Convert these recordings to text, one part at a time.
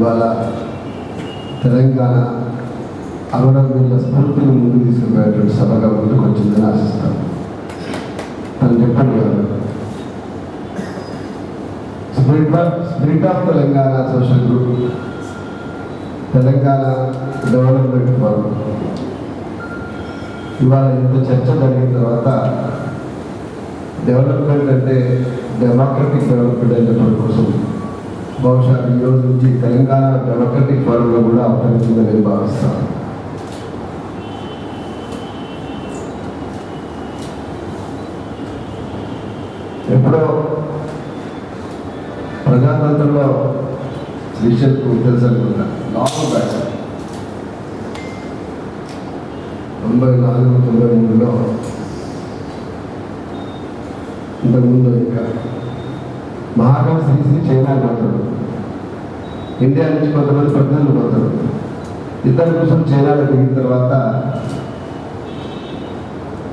ఇవాళ తెలంగాణ అమరవీరుల స్ఫూర్తిని ముందుకు తీసుకుపోయేటువంటి సభగా ముందుకు వచ్చిందని ఆశిస్తాను. అని చెప్పండి గారు spirit of Telangana social group, Telangana development forum ఇవాళ ఇంత చర్చ జరిగిన తర్వాత డెవలప్మెంట్ అంటే డెమోక్రటిక్ డెవలప్మెంట్ అయినటువంటి కోసం బహుశా ఈ రోజు నుంచి తెలంగాణ డెమోక్రటిక్ ఫోరంలో కూడా అవతరించిందని నేను భావిస్తాను. ఎప్పుడో ప్రజాతంత్రంలో శ్రీశక్తి తెలుసు అనుకుంటా, లాంగ్ బ్యాక్ 94-93లో ఇంతకుముందు ఇంకా మహాకవి శ్రీశ్రీ చైనా పోతాడు, ఇండియా నుంచి కొంతమంది ప్రజలు పోతాడు. ఇద్దరు కోసం చైనాలో దిగిన తర్వాత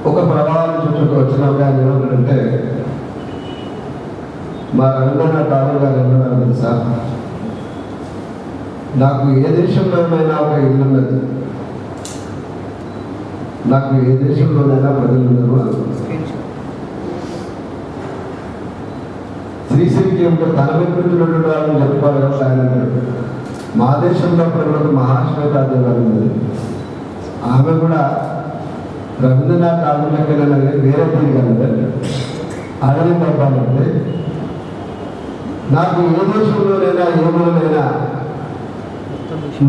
ఒక ప్రవాహం చుట్టూ వచ్చినాక ఆయన ఏమంటాడంటే, మా రవీంద్రనాథ్ ఠాగూర్ గారు ఏమన్నారు తెలుసా, నాకు ఏ దేశంలోనైనా ఒక ఇల్లు ఉన్నది, నాకు ఏ దేశంలోనైనా ప్రజలు ఉన్నారు. శ్రీశ్రీకి ఏమిటో తన వ్యక్తులు వాళ్ళని చెప్పుకోవాలి కదా ఆయన అన్నాడు. మా దేశంలో ప్రజలకు మహాశ్వేతాదేవి గారు ఉన్నది, ఆమె కూడా రవీంద్రనాథ్ ఠాగూర్ లెక్కన వేరే తిరిగి అడవి చెప్పాలంటే, నాకు ఏ దేశంలోనైనా ఏమోనైనా,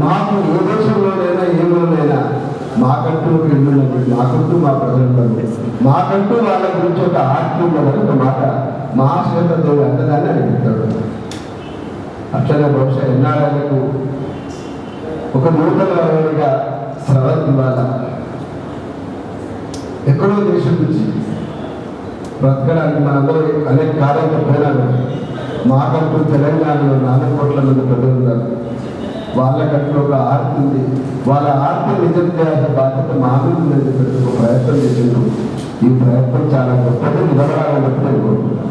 మాకు ఏ దేశంలోనైనా ఏమోనైనా మాకంటూ ఒక ఇల్లు ఉన్నది, మాకంటూ మా ప్రజలు, మాకంటూ వాళ్ళ గురించి ఒక ఆర్తి ఉన్నదని ఒక మాట మహాశ్వేతదేవి అంటదాన్ని అనిపిస్తాడు. అట్లనే బహుశా ఎన్నాళ్ళకు ఒక నూతనగా స్రవంతి ఇవాళ ఎక్కడో దేశం నుంచి బ్రతకడానికి మనందరూ అనేక కార్యాలు పోయినాను. మాకంటూ తెలంగాణలో 4 కోట్ల మంది ప్రజలు ఉన్నారు, వాళ్ళకంటూ ఒక ఆర్తి ఉంది, వాళ్ళ ఆర్తి నిజం చేయాల్సిన బాధ్యత మా మీద ఉందని చెప్పి ఒక ప్రయత్నం చేసిండు. ఈ ప్రయత్నం చాలా గొప్పది, నిలబడాలని చెప్పి నేను కోరుకుంటున్నాను.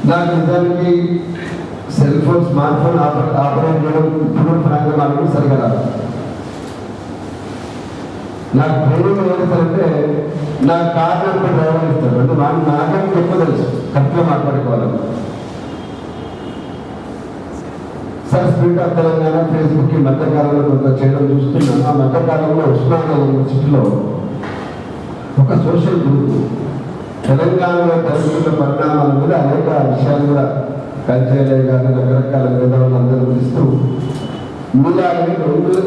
నాకు నిజానికి cell phone, smart phone operate చేయడం ఇప్పుడు ప్రాంగణాలకు సరిగా రాదు. నాకు ట్రైనింగ్ ఏమంటే నాకు కారణం డ్రైవర్ ఇస్తాడు, అంటే వాళ్ళు నాకంటే ఎక్కువ తెలుసు కరెక్ట్గా మాట్లాడుకోవాలని. Sir spirit of Telangana Facebook ఈ మధ్యకాలంలో కొంత చేయడం చూస్తున్నాను. ఆ మధ్యకాలంలో ఉస్మానియా యూనివర్సిటీలో ఒక సోషల్ గ్రూప్ తెలంగాణలో జరుగుతున్న పరిణామాల మీద అనేక విషయాలు కూడా కల్చరల్ కానీ రకరకాల మేధావులు అందరూ పిలుస్తూ మీలాగని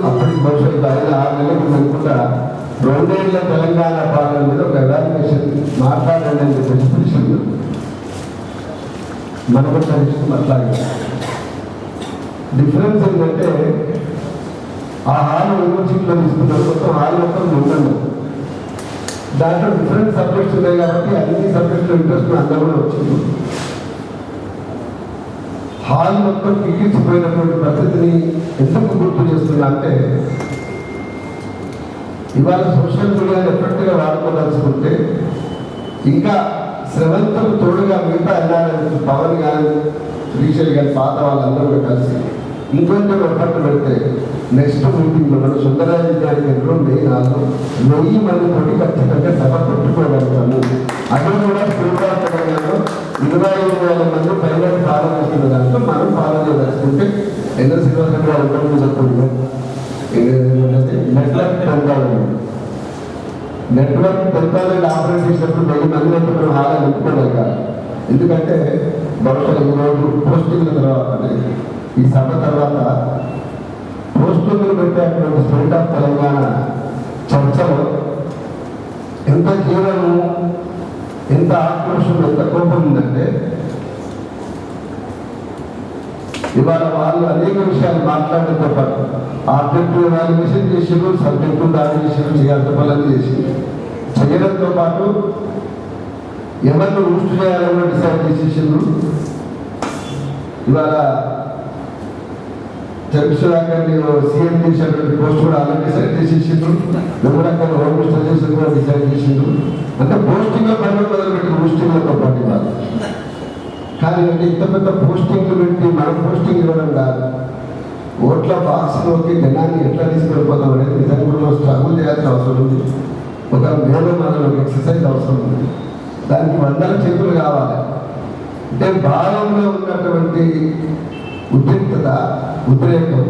అప్పటికి భవిష్యత్తు 5-6 నెలలకు అనుకుంటా 2 ఏళ్ల తెలంగాణ పాలన మీద ఒక ఎవాల్యుయేషన్ మాట్లాడండి అని చెప్పేసి పిలిచింది. మనకు తెలుస్తుంది. అట్లాగే డిఫరెన్స్ ఏంటంటే ఆ హాల్ యూనివర్సిటీలో తీసుకున్నారు, మొత్తం హాల్ మొత్తం ఉండండి, దాంట్లో డిఫరెంట్ సబ్జెక్ట్స్ ఉన్నాయి కాబట్టి అన్ని సబ్జెక్టులో ఇంట్రెస్ట్ అందరూ కూడా వచ్చింది. హాల్ మొత్తం కిక్కిచ్చిపోయినటువంటి పరిస్థితిని ఎందుకు గుర్తు చేస్తున్నా అంటే, ఇవాళ సోషల్ మీడియాని ఎఫెక్ట్గా వాడుకోదలుచుకుంటే ఇంకా శ్రవంతులు తోడుగా మిగతా వెళ్ళాలని పవన్ కానీ శ్రీశైలి కానీ పాత వాళ్ళందరూ కూడా కలిసి ఇంకొంచెం ఎఫెక్ట్ పెడితే నెక్స్ట్ మీటింగ్లో మన సుందరరాజ కేంద్రంలో మే 4 మందితోటి ఖచ్చితంగా సభ పెట్టుకోగలుగుతాము. అది కూడా తెలంగాణలో 25,000 మంది పైన ఫాలో చేస్తున్న దాంట్లో మనం ఫాలో చేయదలుచుకుంటే ఎన్నో శ్రీనివాస గారు చెప్పండి, నెట్వర్క్ పెంచాలని ఆపరేట్ చేసినప్పుడు 1000 మంది మనం హాగా నింపుకోగలగాలి. ఎందుకంటే బహుశా ఈరోజు పోస్టింగ్ల తర్వాతనే ఈ సభ తర్వాత పోస్టింగ్లు పెట్టేటువంటి స్పిరిట్ ఆఫ్ తెలంగాణ చర్చలో ఎంత జీవనము, ఎంత ఆక్రోషం, ఎంత కోపం ఉందంటే ఇవాళ వాళ్ళు అనేక విషయాలు మాట్లాడడంతో పాటు ఆబ్జెక్టివ్ ఎవాల్యుయేషన్ చేసారు, సబ్జెక్టు ఎవాల్యుయేషన్ చేయాల్సిన పనులు చేసి చేయడంతో పాటు ఎవరిని ఊస్ట్ చేయాలని డిసైడ్ చేసేసారు. ఇవాళ చంద్రశేఖర్ని సీఎం చేసినటువంటి పోస్ట్ కూడా అలా డిసైడ్ చేసేసిండ్రు, ఎవరక్కడ హోమ్ మినిస్టర్ చేసి కూడా డిసైడ్ చేసిండ్రు. అంటే పోస్టింగ్లో పని మొదలుపెట్టిన పోస్టింగ్లతో పాటు కానీ అంటే ఇంత పెద్ద పోస్టింగ్లు పెట్టి మన పోస్టింగ్ ఇవ్వడం కాదు, ఓట్ల బాక్స్లోకి జనాన్ని ఎట్లా తీసుకెళ్ళిపోతాం అనేది నిజంగా కూడా స్ట్రగుల్ చేయాల్సిన అవసరం ఉంది. ఒక మేలో మనం ఒక ఎక్సర్సైజ్ అవసరం ఉంది. దానికి వందల చేతులు కావాలి. అంటే భావంలో ఉన్నటువంటి ఉద్రిక్తత, ఉద్రేకం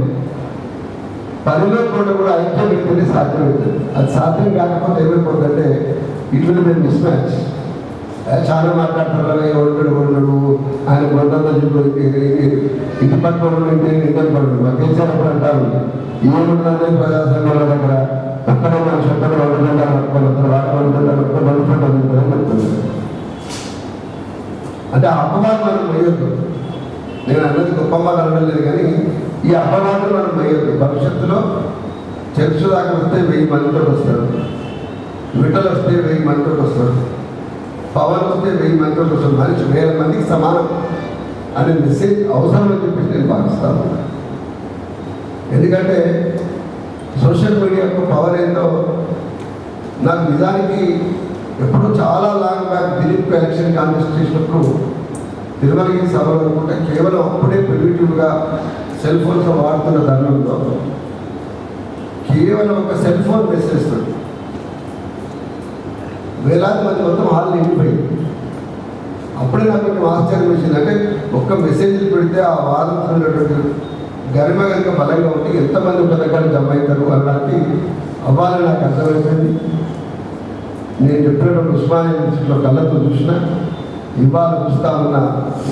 పనిలో కూడా ఐక్యం వ్యక్తిని సాధ్యమవుతుంది. అది సాధ్యం కాకపోతే ఏమైపోతుందంటే ఇట్లు మేము మిస్ మ్యాచ్. చాలా మాట్లాడతారు, ఉండడు ఆయన బొందంతా చూపు ఇంటి పక్కన ఇంటర్ పడు మా కేసీఆర్ అప్పుడు అంటారు ఏముంటుందంటే ప్రజాసంఘాల దగ్గర ఒక్కడ మన చెప్పడం 2 గంటలు పట్టుకొని వాటి 2 గంటలు చెప్తుంది. అంటే ఆ అపవాదం మనం వేయొద్దు. నేను అన్నది గొప్ప మాట అనలేదు, కానీ ఈ అపవాదం మనం వేయొద్దు. భవిష్యత్తులో చర్చ దాకా వస్తే 1000 మందితో వస్తారు, విటలు వస్తే 1000 మందితో వస్తారు, పవన్ వస్తే 1000 మందితో వస్తారు. మనిషి 1000 మందికి సమానం అనే మెసేజ్ అవసరం అని చెప్పేసి నేను భావిస్తాను. ఎందుకంటే సోషల్ మీడియాకు పవర్ ఏందో నాకు నిజానికి ఎప్పుడో చాలా long back Dilip election contest చేసినప్పుడు తిరుమలగిరి సభలు అనుకుంటే కేవలం అప్పుడే ప్రిమిటివ్గా సెల్ ఫోన్స్ వాడుతున్న తరుణంలో కేవలం ఒక సెల్ ఫోన్ మెసేజ్ తోటి వేలాది మంది మొత్తం హాల్ నిండిపోయింది. అప్పుడే నాకు కొంచెం ఆశ్చర్యం వేసింది. అంటే ఒక్క మెసేజ్లు పెడితే ఆ వాదనటువంటి గరిమ కనుక బలంగా ఉంటే ఎంతమంది ఒక దగ్గర జమ అవుతారు అన్నది అవ్వాలని నాకు అర్థమైపోయింది. నేను చెప్పినటువంటి ఉస్మానియా యూనివర్సిటీలో కళ్ళతో చూసినా, ఇవాళ చూస్తా ఉన్నా,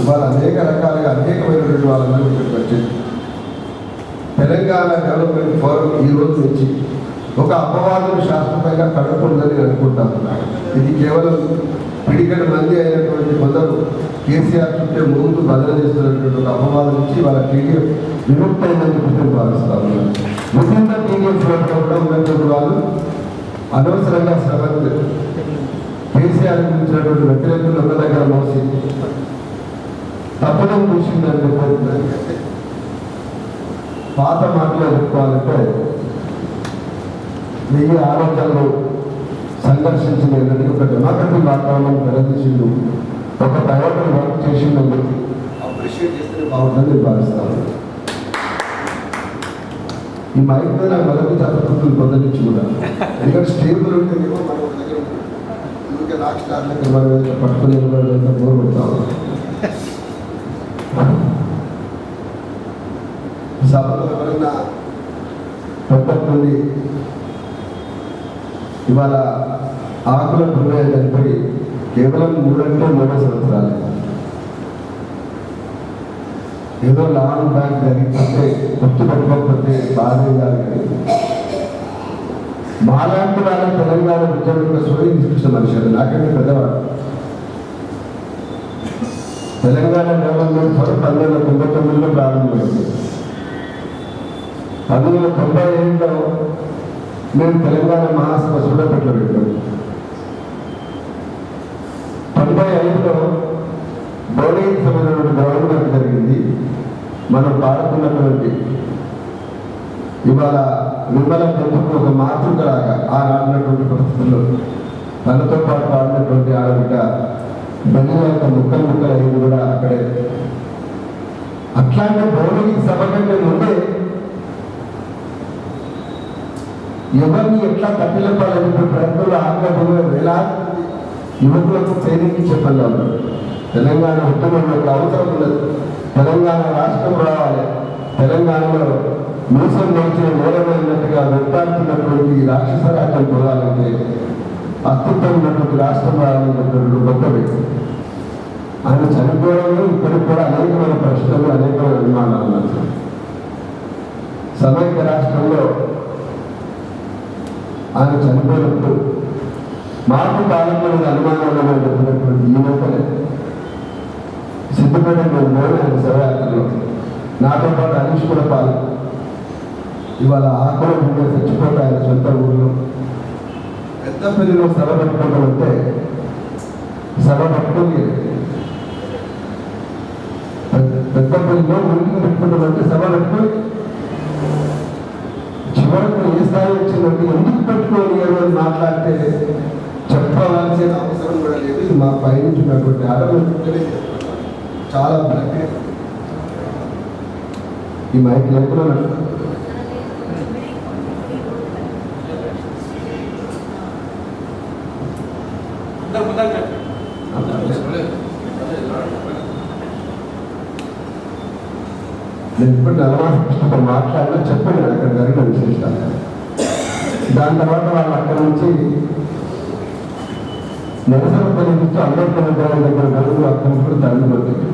ఇవాళ అనేక రకాలుగా అనేకమైనటువంటి వాళ్ళందరూ వచ్చింది. తెలంగాణ డెవలప్మెంట్ ఫోరం ఈ రోజు నుంచి ఒక అపవాదం శాశ్వతంగా కడుపుందని అనుకుంటాను. ఇది కేవలం పిడికడ మంది అయినటువంటి కొందరు కేసీఆర్ చుట్టే ముందు బదిలీ చేస్తున్నటువంటి ఒక అపవాదం నుంచి వాళ్ళ టీడీఎఫ్ విముక్తైందని చెప్పి భావిస్తాను. ముఖ్యంగా టీడీఎఫ్ కూడా ఉన్నటువంటి వాళ్ళు అనవసరంగా శ్రవంత్ కేసీఆర్ గురించినటువంటి వ్యతిరేకులు ఒక దగ్గర మోసి తప్పడం చూసిందని చెప్పి పాత మాటలో చెప్పుకోవాలంటే 1000 ఆరోగ్యాలు సంఘర్షించిన ఒక డెమోక్రటిక్ వాతావరణం ప్రదర్శించిండు, ఒక డైవర్టర్ వర్క్ చేసిందని అప్రిషియేట్ చేస్తే బాగుంటుందని భావిస్తాను. ఈ మైక్ మీద నాకు మొదటి చదువుతుంది పొద్దు నుంచి కూడా. ఎందుకంటే స్టేబుల్ ఉంటేనేమో మనం ఒక దగ్గర ఇంకా రాక్ స్టార్లకి మనం పట్టుకునే బోర్ కొడతాము. సభలో ఎవరైనా పెద్దది ఇవాళ ఆకుల భూమి చనిపోయి కేవలం 3 సంవత్సరాలు ఏదో లాంగ్ బ్యాక్ జరిగిపోతే గుర్తుపెట్టుకోకపోతే బాధ కాదు. కానీ మాలాంటి వాళ్ళ తెలంగాణ ఉద్యమంలో సోయి తీసుకొచ్చిన మనిషి అది నాకంటే పెద్దవాడు. తెలంగాణ డెవలప్మెంట్ ఫోరం 1999లో ప్రారంభమైంది. 1997లో మేము తెలంగాణ మహాసభ సూడపెట్లో పెట్టాము. 95లో బౌలింగ్ సంబంధించిన గవర్నమెంట్ జరిగింది. మనం పాడుతున్నటువంటి ఇవాళ విమల పెంపుకు ఒక మాతృకలాగా ఆనాడినటువంటి పరిస్థితుల్లో తనతో పాటు పాడినటువంటి ఆడబిడ్డ బెల్లి యొక్క ముక్కలు అయింది కూడా అక్కడే. అట్లాంటి బౌలింగ్ సభ కంటే ముందే ఎవరిని ఎట్లా తప్పిలపాలని ప్రయత్నంలో ఆంధ్రప్రదేశ్లో వేలాది యువకులకు ట్రైనింగ్ చెప్పగలరు. తెలంగాణ ఉద్యమంలో అవసరం ఉన్నది. తెలంగాణ రాష్ట్రం రావాలి. తెలంగాణలో మూసం నేర్చిన మూలమైనట్టుగా వెంటాడుతున్నటువంటి రాక్షస రాజ్యం పోవాలంటే అస్తిత్వం ఉన్నటువంటి రాష్ట్రం రావాలన్నటువంటి గొప్ప వ్యక్తి. ఆయన చనిపోవడంలో ఇప్పటికి కూడా అనేకమైన ప్రశ్నలు, అనేకమైన అనుమానాలు ఉన్నాయి. సమైక్య రాష్ట్రంలో ఆయన చనిపోయినప్పుడు మాకు పాలకుల అనుమానాలు చెప్పినటువంటి యువకులే సిద్ధిపేట ఆయన శవయాత్రలో నాతో పాటు హరీష్ కూడా పాల్గొ ఇవాళ ఆకుల ఉండే చచ్చిపోతే ఆయన సొంత ఊళ్ళో పెద్దపల్లిలో సభ పెట్టుకోవడం అంటే సభ పట్టుకొని పెద్దపల్లిలో ముందుకు పెట్టుకోవడం అంటే సభ పెట్టుకొని చివరకు ఏ స్థాయి వచ్చిందంటే ఎందుకు పెట్టుకోని అని మాట్లాడితే చెప్పవలసిన అవసరం కూడా లేదు. ఇది మా పైనుంచినటువంటి ఆటలు చాలా ఈ మైక్ లేకుండా నేను ఇప్పుడు నెలవారు మాట్లాడినా చెప్పాను అక్కడ జరిగిన విశేషాలు. దాని తర్వాత వాళ్ళు అక్కడి నుంచి నిరసన తెలియజేస్తూ అంబేద్కర్ విగ్రహం దగ్గర గడువు అక్కడి నుంచి కూడా తరలిపోతుంది.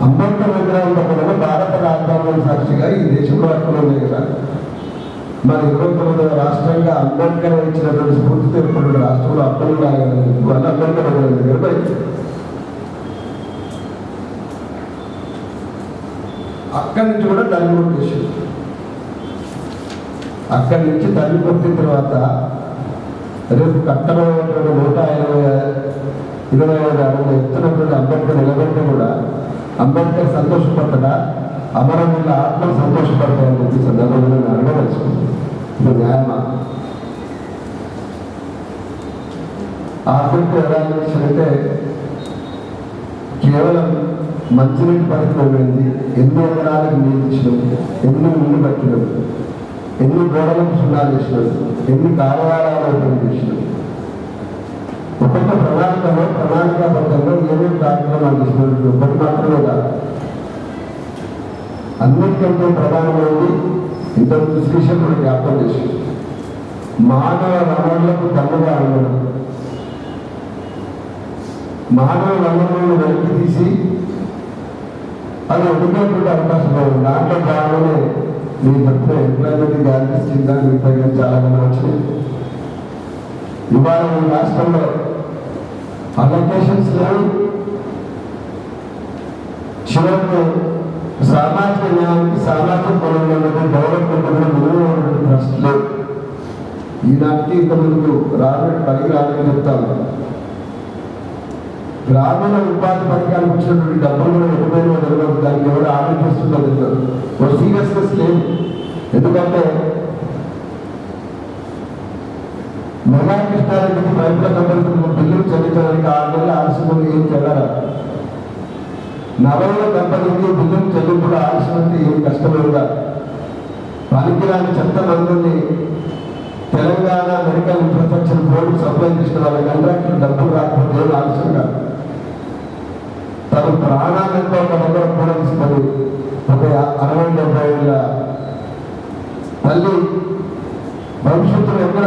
అంబేద్కర్ విగ్రహం దగ్గర భారత రాజ్యాంగం సాక్షిగా ఈ దేశంలో అక్కడ ఉంది కదా, మన 29వ రాష్ట్రంగా అంబేద్కర్ ఇచ్చినటువంటి స్ఫూర్తితో ఇప్పుడు రాష్ట్రంలో అక్కలు రాగలదు. వాళ్ళు అంబేద్కర్ విగ్రహం దగ్గర బయట అక్కడి నుంచి కూడా తల్లిపొట్టు చేసింది. అక్కడి నుంచి తల్లిపొట్టిన తర్వాత రేపు కట్టమైనటువంటి 125 అడుగులు ఎత్తున్నటువంటి అంబేద్కర్ నిలబెట్టి కూడా అంబేద్కర్ సంతోషపడతాడా, అమరవీరుల ఆత్మలు సంతోషపడతాయని చెప్పి సందర్భంగా నేను అడగదలుచుకుంది. ఇది న్యాయమా? ఆర్థిక ఎవాల్యుయేషన్ అంటే కేవలం మంచినీటి పరిస్థితి పోయింది, ఎన్ని ఎకరాలకు నీళ్ళు ఇచ్చినాం, ఎన్ని నీళ్లు పట్టినాం, ఎన్ని గోడలకు సున్నాలు చేసినాం, ఎన్ని కార్యాలయాలు ఓపెన్ చేసినాం, ఒక్కొక్క ప్రణాళికాబద్ధంగా ఏమేమి కార్యక్రమాలు చేసినట్టు ఒకటి మాత్రమే కాదు. అన్నిటికంటే ప్రధానమైనది ఇంతకు డిస్కషన్ కూడా జ్ఞాపకం చేసి మానవ వనరులకు దన్నుగా ఉండడం, మానవ వనరులను వెనక్కి తీసి అది ఎదుర్కొంటే అవకాశం లేదు. దాంట్లో భాగంగానే మీరు చెప్పిన ఎంప్లాయ్మెంట్ గ్యారంటీస్ కింద మిగతా చాలా మంది వచ్చినాయి. ఇవాళ ఈ రాష్ట్రంలో అలొకేషన్స్ లేవు. చివరకు సామాజిక న్యాయానికి సామాజిక పనులు డెవలప్మెంట్ మినిమం ట్రస్ట్లు ఈనాటికి ఇంతకుముందు పనికి రాదని చెప్తాను. గ్రామీణ ఉపాధి పథకానికి వచ్చినటువంటి డబ్బులు కూడా ఎటువైనా తెలియదు, దానికి ఎవరు ఆర్డర్ చేస్తుందో తెలియదు. ఒక సీరియస్నెస్ లేదు. ఎందుకంటే మెగా కృష్ణారెడ్డికి పైపుల కంపెనీలకు బిల్లులు చెల్లించడానికి 6 నెలల ఆలస్యం ఏం చెల్లరా? నవల కంపెనీకి బిల్లులు చెల్లింపుడు ఆలస్యం అంటే ఏం కష్టమేగా? పనికిరాని చెత్త మందుని Telangana medical infrastructure board supply చేసిన వాళ్ళ కాంట్రాక్టర్ డబ్బులు రాకపోతే ఏం ఆలస్యం కాదు. తన ప్రాణాలతో ఒక దగ్గర కూడా తీసుకొని ఒక 60-70 ఏళ్ళ తల్లి భవిష్యత్తులో ఎక్కడ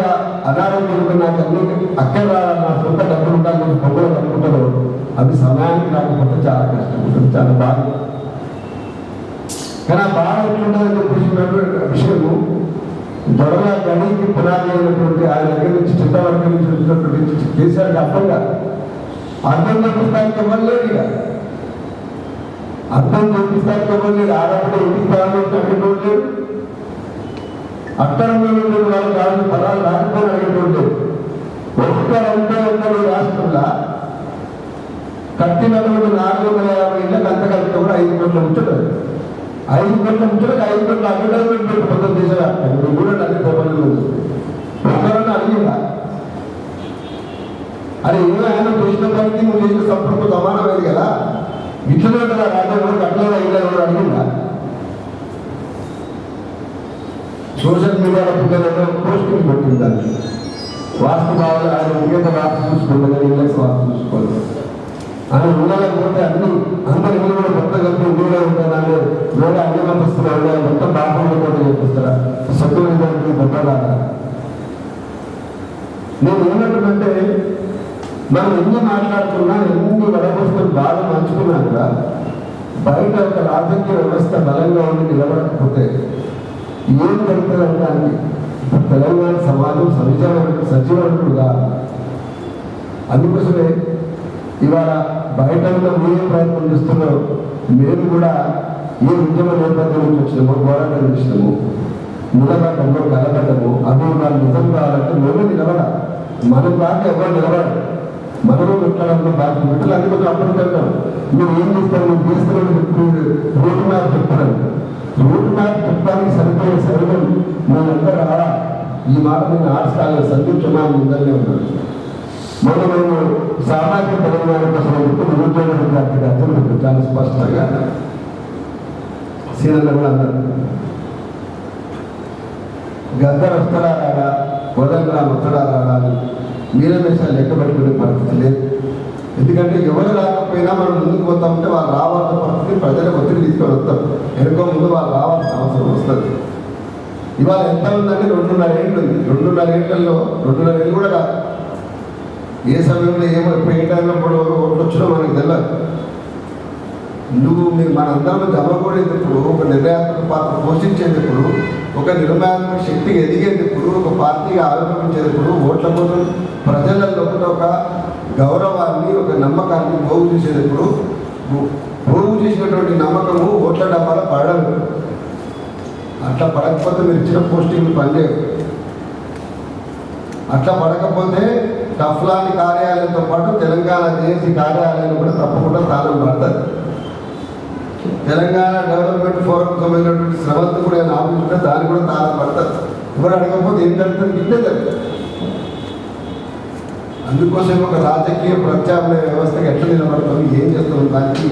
అనారోగ్యం నాకు అన్ని అక్కడ నా సొంత డబ్బులు ఉండాలని పొగలు అనుకుంటారో అది సమయానికి రాకపోతే చాలా కష్టం ఉంటుంది, చాలా బాధ. కానీ ఆ బాధ ఎట్లుంటుందని చెప్పేసినటువంటి విషయము దొరల గడికి పునాది అయినటువంటి ఆయన దగ్గర నుంచి చిత్తవర్గం నుంచి వచ్చినటువంటి కేసీఆర్కి అర్థంగా అర్థం చూపిస్తానికి ఇవ్వలేదు. ఇక అర్థం చూపిస్తానికి ఇవ్వలేదు. ఆడపడే ఇంటికి ప్రారంభించి అడిగేటోళ్ళు, అక్కడంలో వాళ్ళు కావాల్సిన పదాలు రాకపోయినా అడిగేటోళ్ళు. ఒక్కరంటే ఉన్న రాష్ట్రంలో కట్టినటువంటి 450 ఇళ్ళకి అంత కలిపితే కూడా 5 కోట్ల ముచ్చటది. 5 కోట్ల ముచ్చటకి 5 కోట్ల అడ్వర్టైజ్మెంట్ పెట్టి పొద్దున దేశవ్యాప్తంగా కూడా అన్ని పేపర్లు ఒక్కరన్నా అడిగిందా? అరే ఏమైనా చేసిన పనికి నువ్వు చేసిన సంపర్కు సమానమైంది కదా, ఇట్లనే కదా రాజ్యాంగం కట్టలేదు అయ్యిందా ఎవరు అడిగిందా? సోషల్ మీడియాలో పిల్లలలో పోస్టింగ్ పెట్టింది దాన్ని. వాస్తు బాగా ఆయన మిగతా వాస్తు చూసుకోలేదు, ఇంగ్లీష్ వాస్తు చూసుకోలేదు. ఆయన ఉండలేకపోతే అందరి ఇల్లు కూడా కొత్త కలిపి ఇందులో ఉంటాను వేరే అన్ని పంపిస్తున్నారు, మొత్తం బాగా కూడా చేపిస్తారా? సభ్యులకి గొప్పగా నేను ఏమంటుందంటే మనం ఎన్ని మాట్లాడుతున్నా ఎన్ని వడబోసుకొని బాగా మంచుకున్నాక బయట ఒక రాజకీయ వ్యవస్థ బలంగా ఉండి నిలబడకపోతే ఏం జరుగుతుందంటే తెలంగాణ సమాజం సజీవనుడుగా. అందుకోసమే ఇవాళ బయట ఉన్న మీరే ప్రయత్నం చేస్తున్నాం. మేము కూడా ఈ ఉద్యమ నేపథ్యం నుంచి వచ్చినాము, పోరాటం చేసినాము, నిలబడ్డము, కలబడ్డము. అవి వాళ్ళు నిజం కావాలంటే మేమే నిలబడాలి. మనం బాగా ఎవరు నిలబడాలి, మనము పెట్టడంలో బాగా బిడ్డలు అన్ని కొంచెం అప్పుడు వెళ్తాం. మీరు ఏం చేస్తారు, మీరు చేస్తున్న రోడ్డు మ్యాప్ చెప్తారు. రోడ్డు మ్యాప్ చెప్పడానికి సరిపోయే సైన్యం మేమంతా రాడా? ఈ మాట నేను ఆర్ట్స్ కాలేదు, సందీప్చమాన్ని ముందరనే ఉన్నాను. మొన్న మేము సామాజిక తెలంగాణ కోసం నిరుద్యోగ విద్యార్థిగా సీనన్న కూడా అన్నారు. గద్దర్ వస్తాడా రాడా, కోదండరాం వస్తాడా రాడా అని మీరమేషాలు లెక్క పెట్టుకునే పరిస్థితి లేదు. ఎందుకంటే ఎవరు రాకపోయినా మనం ముందుకు పోతా ఉంటే వాళ్ళు రావాల్సిన పరిస్థితి ప్రజలకు ఒత్తిడి తీసుకొని వస్తారు. వెనుక ముందు వాళ్ళు రావాల్సిన అవసరం వస్తుంది. ఇవాళ ఎంత ఉందంటే 2.5 ఏళ్ళు ఉంది. 2.5 ఏళ్లలో 2.5 ఏళ్ళు కూడా కాదు. ఏ సమయంలో ఇప్పుడు ఏ టైంలో కూడా ఓట్లు వచ్చినా మనకు తెలియదు. మీరు మనందరం జమకూడేటప్పుడు, ఒక నిర్ణయాత్మక పాత్ర పోషించేటప్పుడు, ఒక నిర్ణయాత్మక శక్తికి ఎదిగేటప్పుడు, ఒక పార్టీగా ఆవిర్భవించేటప్పుడు ఓట్ల కోసం ప్రజలలో ఒక గౌరవాన్ని, ఒక నమ్మకాన్ని పోగు చేసేటప్పుడు పోగు చేసినటువంటి నమ్మకము ఓట్ల డబ్బాలో పడదు. అట్లా పడకపోతే మీరు ఇచ్చిన పోస్టింగ్లు పనిచేయవు. అట్లా పడకపోతే టఫ్లాని కార్యాలయంతో పాటు తెలంగాణ జేఏసీ కార్యాలయం కూడా తప్పకుండా తాళం పడుతుంది. తెలంగాణ డెవలప్మెంట్ ఫోరం సంబంధించినటువంటి శ్రవంత్ కూడా నేను ఆపించుకుంటే దాన్ని కూడా తాళం పడుతుంది. ఎవరు అడగకపోతే ఏం జరుగుతుంది? గిట్టే జరుగుతుంది. అందుకోసం ఒక రాజకీయ ప్రత్యామ్నాయ వ్యవస్థకి ఎట్లా నిలబడతాం, ఏం చేస్తాం, దానికి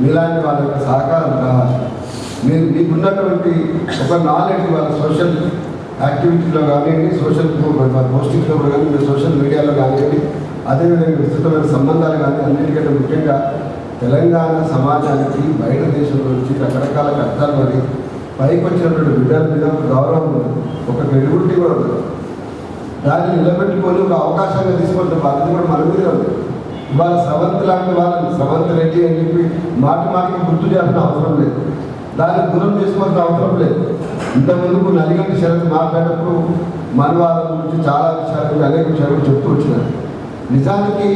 మీలాంటి వాళ్ళ యొక్క సహకారం కావాలి. మీకున్నటువంటి ఒక నాలెడ్జ్ వాళ్ళ సోషల్ యాక్టివిటీలో కానివ్వండి, సోషల్ పోస్టింగ్స్లో కానీ, మీరు సోషల్ మీడియాలో కానివ్వండి, అదేవిధంగా విస్తృతమైన సంబంధాలు కానీ, అన్నిటికంటే ముఖ్యంగా తెలంగాణ సమాజానికి బయట దేశంలో నుంచి రకరకాల కష్టాలు మరి పైకి వచ్చినటువంటి బిడ్డల మీద గౌరవం ఉంది, ఒక క్రెడిబిలిటీ కూడా ఉంటుంది. దాన్ని నిలబెట్టుకొని ఒక అవకాశంగా తీసుకుంటే బాధ్యత కూడా మన మీద ఉంది. ఇవాళ శ్రవంత్ లాంటి వాళ్ళని శ్రవంత్ రెడ్డి అని చెప్పి మాటికి గుర్తు చేయాల్సిన అవసరం లేదు. దాన్ని దూరం చేసుకోవాల్సిన అవసరం లేదు. ఇంతకుముందుకు నలిగంటి శరత్ మాట్లాడినప్పుడు మనవాదం గురించి చాలా విషయాలు, అనేక విషయాలు చెప్తూ వచ్చినారు. నిజానికి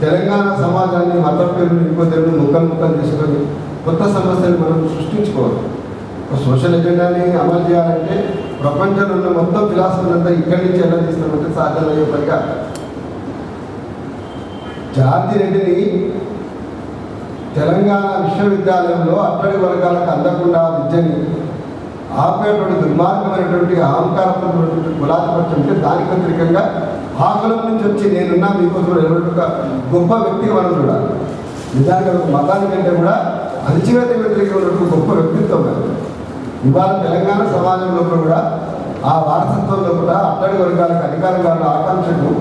తెలంగాణ సమాజాన్ని మతం పేరును, ఇంకో తెలుగు ముక్కలు చేసుకొని కొత్త సమస్యలు మనం సృష్టించుకోవాలి. ఒక సోషల్ ఎజెండాని అమలు చేయాలంటే ప్రపంచంలో ఉన్న మొత్తం ఫిలాసఫీ అంతా ఇక్కడి నుంచి ఎలా తీస్తామంటే సాధ్యమయ్యే పనిగా. జార్జి రెడ్డిని తెలంగాణ విశ్వవిద్యాలయంలో అట్టడి వర్గాలకు అందకుండా విద్యని ఆపేటువంటి దుర్మార్గమైనటువంటి అహంకారమైనటువంటి కులాధిపత్యం ఉంటే దానికి వ్యతిరేకంగా ఆ కులం నుంచి వచ్చి నేనున్నా మీకోసం నిలబెట్టుక గొప్ప వ్యక్తిగా మనం చూడాలి. నిజానికి ఒక మతానికంటే కూడా అణచివేత వ్యతిరేకమైనటువంటి గొప్ప వ్యక్తిత్వం కాదు. ఇవాళ తెలంగాణ సమాజంలో కూడా ఆ వారసత్వంలో కూడా అట్టడి వర్గాలకు అధికారం కావాలని ఆకాంక్షకు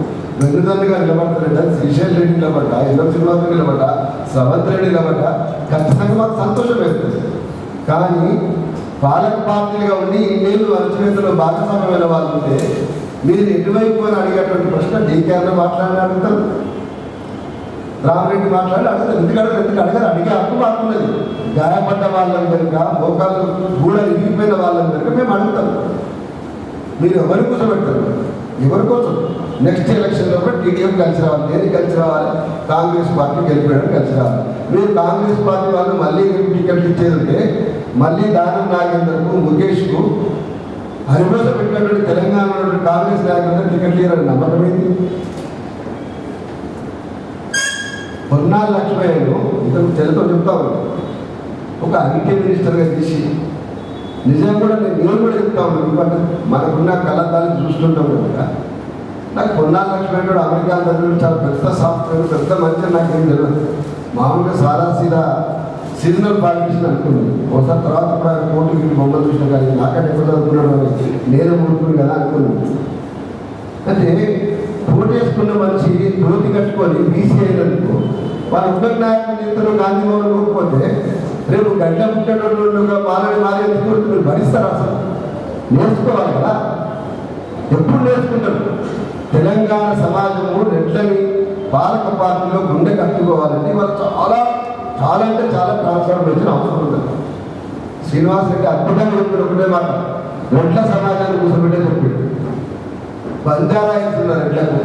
వెన్నుదన్నుగా నిలబడతారంటే శ్రీశైల్ రెడ్డి నిలబడ్డా, ఎన్నో శ్రీనివాసరావు నిలబడ్డా, శ్రవంత్ రెడ్డి నిలబడ్డా ఖచ్చితంగా మాకు సంతోషం వేస్తుంది. కానీ పాలక పార్టీలుగా ఉండి ఇన్నేళ్ళు అణచివేతలో భాగస్వామ్యమైన వాళ్ళు ఉంటే మీరు ఎటువైపు అని అడిగేటువంటి ప్రశ్న డీకేఆర్లో మాట్లాడి అడుగుతారు, రామరెడ్డి మాట్లాడి అడుగుతారు. ఎందుకు అడగారు? అడిగే హక్కు మాకున్నది. గాయపడ్డ వాళ్ళని కనుక, మోకాళ్ళు గూడలు ఇరిగిపోయిన వాళ్ళని కనుక మేము అడుగుతాం. మీరు ఎవరి కోసం పెట్టారు? ఎవరి కోసం? నెక్స్ట్ ఎలక్షన్లో కూడా టీడీఎం కలిసి రావాలి. నేను కలిసి రావాలి, కాంగ్రెస్ పార్టీ గెలిపేయడం కలిసి రావాలి. మీరు కాంగ్రెస్ పార్టీ వాళ్ళు మళ్ళీ టికెట్లు ఇచ్చేది ఉంటే మళ్ళీ దానం నాగేందర్కు, ముఖేష్కు హరిభోజ పెట్టినటువంటి తెలంగాణలో కాంగ్రెస్ నాయకులందరూ టికెట్లు ఇవ్వడానికి నమ్మకం ఏంటి? పొన్నాల లక్ష్మయ్యను ఇంతకు తెలుతో చెప్తా ఉన్నాను, ఒక ఐటీ మినిస్టర్గా తీసి నిజం కూడా నేను కూడా చెప్తా ఉన్నాను. ఎందుకంటే మనకున్న కళాదాన్ని చూస్తుంటాం కదా. నాకు పొన్నాల లక్ష్మయ్య అమెరికా దగ్గర చాలా పెద్ద సాఫ్ట్వేర్, పెద్ద మంచి నాకేం తెలియదు. మామూలుగా సారా సీదా సీజనల్ పాలిటిషన్ అనుకున్నాను. ఒకసారి తర్వాత కూడా కోర్టుకి బొమ్మలు చూసినా కానీ నాకంటే ఎప్పుడు చదువుకున్నాడు నేను ముడుకుని కదా అనుకున్నాను. అంటే ఓటేసుకున్న మనిషి ధోతి కట్టుకొని బీసీ అయినందుకు వాళ్ళు ఉమ్మడి నాయకులు చేస్తారు. గాంధీ భవన్ పోకపోతే రేపు గడ్డ పుట్టేటోళ్ళుగా మారి ఎందుకు మీరు భరిస్తారు? అసలు నేర్చుకోవాలి కదా. ఎప్పుడు నేర్చుకుంటారు? తెలంగాణ సమాజము రెడ్లని పాలక పార్టీలో గుండె కట్టుకోవాలంటే వాళ్ళు చాలా చాలా అంటే చాలా ట్రాన్స్ఫర్మేషన్ అవసరం ఉంటుంది. శ్రీనివాస్ రెడ్డి అద్భుతంగా చెప్పాడు ఒకటే మాట, రెడ్ల సమాజాన్ని కూర్చోబెట్టే చెప్పాడు. బంజారా ఇస్తున్నారు ఎడ్లకు.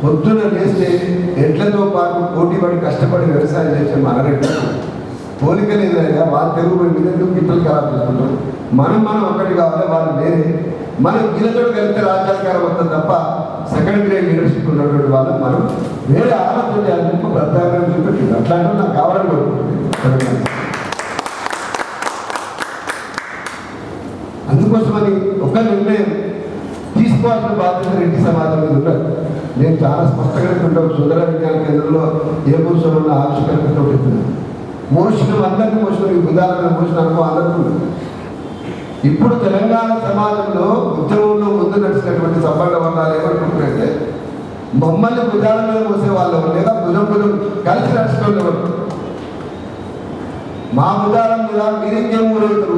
పొద్దున లేస్తే ఎడ్లతో పాటు పోటీపడి కష్టపడి వ్యవసాయం చేసే మన రెడ్లకు పోలిక లేదయ్యా. వాళ్ళు తెలుగు మీద గిట్టలు ఖరాబ్ చేసుకుంటారు. మనం ఒకటి కావాలి, వాళ్ళు వేరే. మనం గిలతో కలిపితే రాజ్యాధికారం వస్తుంది తప్ప సెకండ్ గ్రేడ్ లీడర్షిప్ ఉన్నటువంటి వాళ్ళు మనం వేరే ఆలోచన చేయాలని ప్రత్యేకంగా చూపెట్టింది. అట్లాంటి నాకు కావాలని కోరుకుంటుంది. అందుకోసమని ఒక నిర్ణయం తీసుకోవాల్సిన బాధ్యత రెడ్డి సమాజం మీద ఉన్నది. నేను చాలా స్పష్టంగా ఉంటాను. సుందర విజ్ఞాన కేంద్రంలో ఏ పురుషులు ఆవిష్కరణతో చెప్తున్నాను. మోషణం అందరినీ మోషణం ఈ ఉదాహరణ మోషణం అనుకో అందరికీ. ఇప్పుడు తెలంగాణ సమాజంలో ఉద్యమంలో ముందు నడిచినటువంటి సంపన్న వర్గాలు ఏమనుకుంటున్నారంటే మమ్మల్ని భుజాల మీద మోసే వాళ్ళు లేదా భుజం కలిసి నడుచుకోవాలి. మా భుజాల మీద మీరింకేం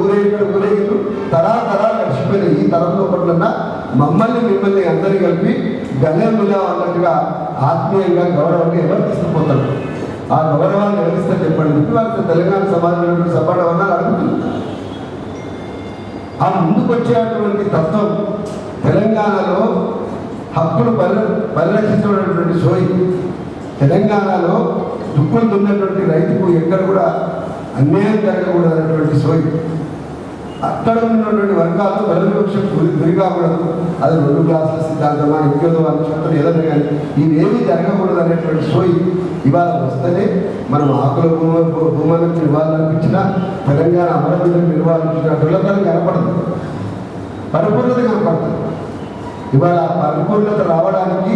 ఊరేగిరు తరాలు నడిచిపోయినాయి. ఈ తరంలో పట్లన్నా మమ్మల్ని మిమ్మల్ని అందరినీ కలిపి గణం మీద అన్నట్టుగా ఆత్మీయంగా గౌరవంగా ఎవరు తీసుకుపోతారు? ఆ గౌరవాన్ని ఎవరిస్తే చెప్పండి చెప్పి వాళ్ళకి తెలంగాణ సమాజంలో సంపన్న వర్గాలు అడుగుతుంది. ఆ ముందుకు వచ్చేటువంటి తత్వం తెలంగాణలో హక్కులు పరిరక్షించబడినటువంటి సోయి, తెలంగాణలో దుక్కులు దున్నటువంటి రైతుకు ఎక్కడ కూడా అన్యాయం జరగకూడదు అనేటువంటి సోయి, అక్కడ ఉన్నటువంటి వర్గాలు బలవివక్షకు గురి కాకూడదు. అది 2 క్లాసుల సిద్ధాంతమా ఇంకేదో అనుకుంటాం ఏదైనా కానీ ఇవేమీ జరగకూడదు అనేటువంటి సోయి ఇవాళ వస్తేనే మనం ఆకుల భూములకు నివాళులర్పించిన తెలంగాణ అమరవీరులకు నివాళులర్పించిన దుర్లభం కనపడదు, పరిపూర్ణత కనపడుతుంది. ఇవాళ పరిపూర్ణత రావడానికి